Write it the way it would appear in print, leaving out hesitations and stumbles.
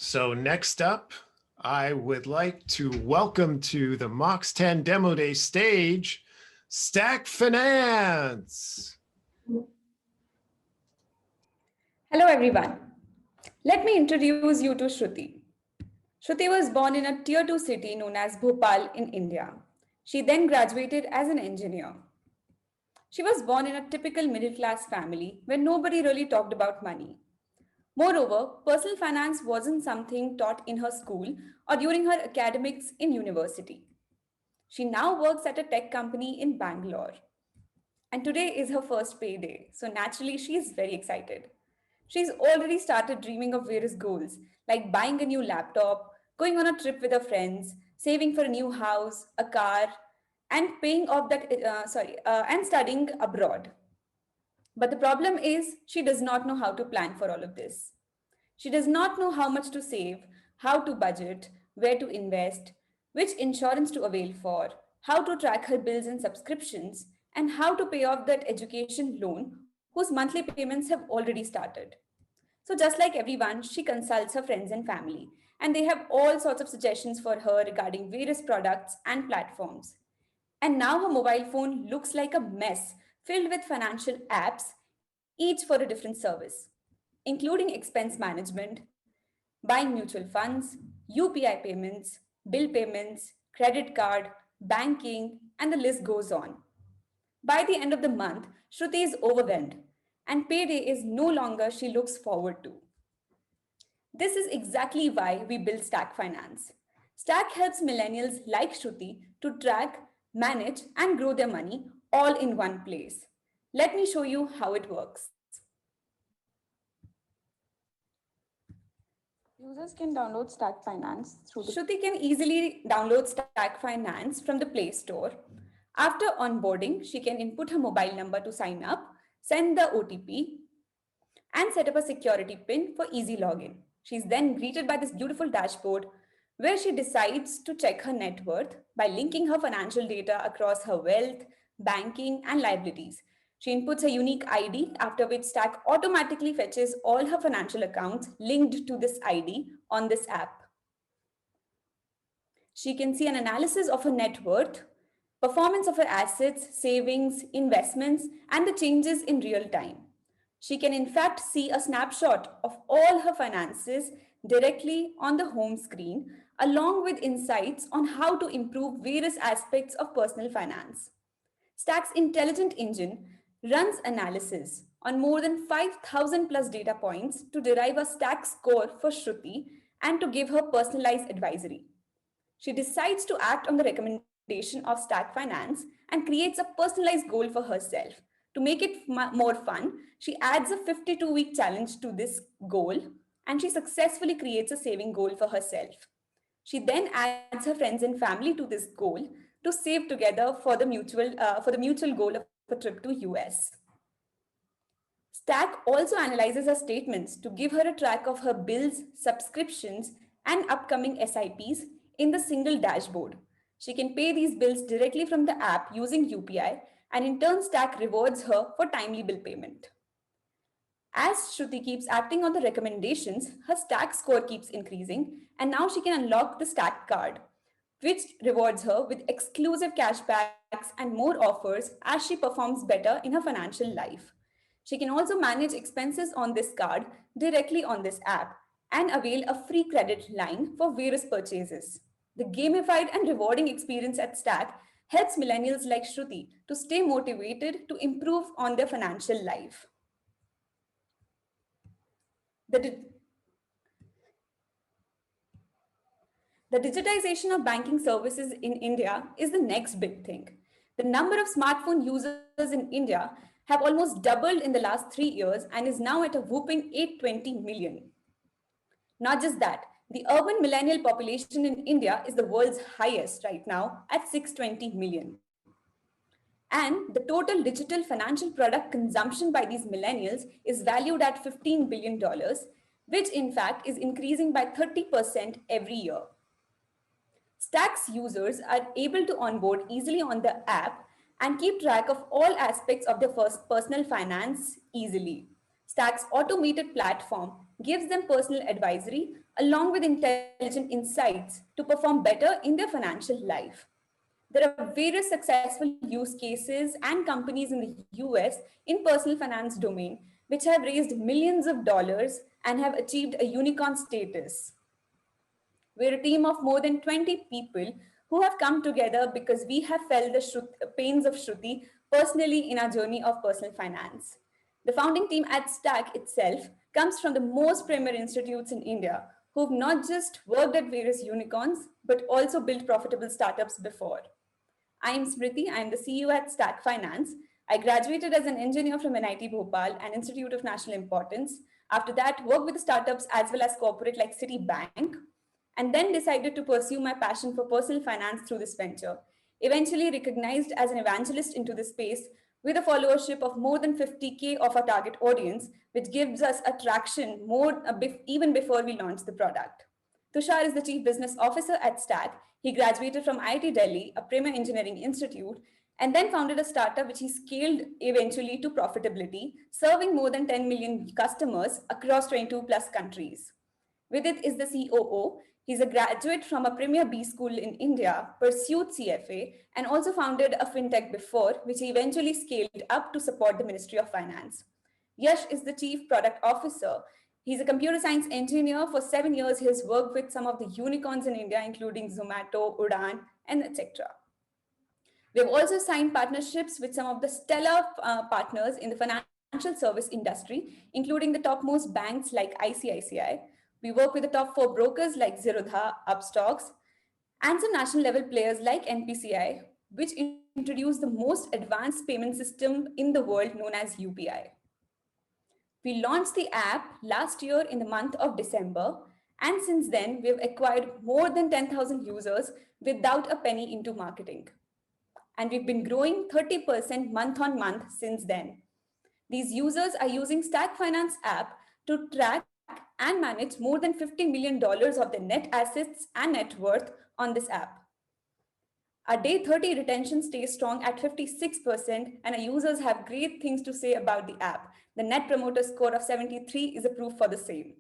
So next up, I would like to welcome to the Mox 10 Demo Day stage, Stack Finance. Hello everyone. Let me introduce you to Shruti. Shruti was born in a tier 2 city known as Bhopal in India. She then graduated as an engineer. She was born in a typical middle class family where nobody really talked about money. Moreover, personal finance wasn't something taught in her school or during her academics in university. She now works at a tech company in Bangalore. And today is her first payday, so naturally she is very excited. She's already started dreaming of various goals, like buying a new laptop, going on a trip with her friends, saving for a new house, a car, and paying off and studying abroad. But the problem is she does not know how to plan for all of this. She does not know how much to save, how to budget, where to invest, which insurance to avail for, how to track her bills and subscriptions, and how to pay off that education loan whose monthly payments have already started. So, just like everyone, she consults her friends and family, and they have all sorts of suggestions for her regarding various products and platforms. And now her mobile phone looks like a mess filled with financial apps, each for a different service, including expense management, buying mutual funds, UPI payments, bill payments, credit card, banking, and the list goes on. By the end of the month, Shruti is overwhelmed, and payday is no longer she looks forward to. This is exactly why we built Stack Finance. Stack helps millennials like Shruti to track, manage, and grow their money all in one place. Let me show you how it works. Users can download Stack Finance through the Shruti can easily download Stack Finance from the Play Store. After onboarding, she can input her mobile number to sign up, send the OTP, and set up a security PIN for easy login. She's then greeted by this beautiful dashboard where she decides to check her net worth by linking her financial data across her wealth, banking, and liabilities. She inputs a unique ID, after which Stack automatically fetches all her financial accounts linked to this ID on this app. She can see an analysis of her net worth, performance of her assets, savings, investments, and the changes in real time. She can in fact see a snapshot of all her finances directly on the home screen, along with insights on how to improve various aspects of personal finance. Stack's intelligent engine runs analysis on more than 5,000 plus data points to derive a Stack score for Shruti and to give her personalized advisory. She decides to act on the recommendation of Stack Finance and creates a personalized goal for herself. To make it more fun, she adds a 52-week challenge to this goal and she successfully creates a saving goal for herself. She then adds her friends and family to this goal to save together for the mutual goal of a trip to US. Stack also analyzes her statements to give her a track of her bills, subscriptions, and upcoming SIPs in the single dashboard. She can pay these bills directly from the app using UPI, and in turn, Stack rewards her for timely bill payment. As Shruti keeps acting on the recommendations, her Stack score keeps increasing, and now she can unlock the Stack card, which rewards her with exclusive cashbacks and more offers as she performs better in her financial life. She can also manage expenses on this card directly on this app and avail a free credit line for various purchases. The gamified and rewarding experience at Stack helps millennials like Shruti to stay motivated to improve on their financial life. The, di- the digitization of banking services in India is the next big thing. The number of smartphone users in India have almost doubled in the last 3 years and is now at a whooping 820 million. Not just that, the urban millennial population in India is the world's highest right now at 620 million. And the total digital financial product consumption by these millennials is valued at $15 billion, which in fact is increasing by 30% every year. Stack's users are able to onboard easily on the app and keep track of all aspects of their personal finance easily. Stack's automated platform gives them personal advisory along with intelligent insights to perform better in their financial life. There are various successful use cases and companies in the US in personal finance domain which have raised millions of dollars and have achieved a unicorn status. We're a team of more than 20 people who have come together because we have felt the pains of Shruti personally in our journey of personal finance. The founding team at Stack itself comes from the most premier institutes in India who've not just worked at various unicorns, but also built profitable startups before. I am Smriti. I am the CEO at Stack Finance. I graduated as an engineer from NIT Bhopal, an institute of national importance. After that, worked with startups as well as corporate like Citibank, and then decided to pursue my passion for personal finance through this venture. Eventually recognized as an evangelist into this space with a followership of more than 50K of our target audience, which gives us attraction even before we launch the product. Tushar is the Chief Business Officer at Stack. He graduated from IIT Delhi, a premier engineering institute, and then founded a startup which he scaled eventually to profitability, serving more than 10 million customers across 22 plus countries. Vidit is the COO. He's a graduate from a premier B school in India, pursued CFA, and also founded a fintech before, which he eventually scaled up to support the Ministry of Finance. Yash is the Chief Product Officer. He's a computer science engineer. For 7 years, he has worked with some of the unicorns in India, including Zomato, Udaan, and etc. We've also signed partnerships with some of the stellar partners in the financial service industry, including the topmost banks like ICICI. We work with the top 4 brokers like Zerodha, Upstocks, and some national level players like NPCI, which introduced the most advanced payment system in the world known as UPI. We launched the app last year in the month of December, and since then, we've acquired more than 10,000 users without a penny into marketing. And we've been growing 30% month on month since then. These users are using Stack Finance app to track and manage more than $50 million of their net assets and net worth on this app. Our day 30 retention stays strong at 56%, and our users have great things to say about the app. The net promoter score of 73 is a proof for the same.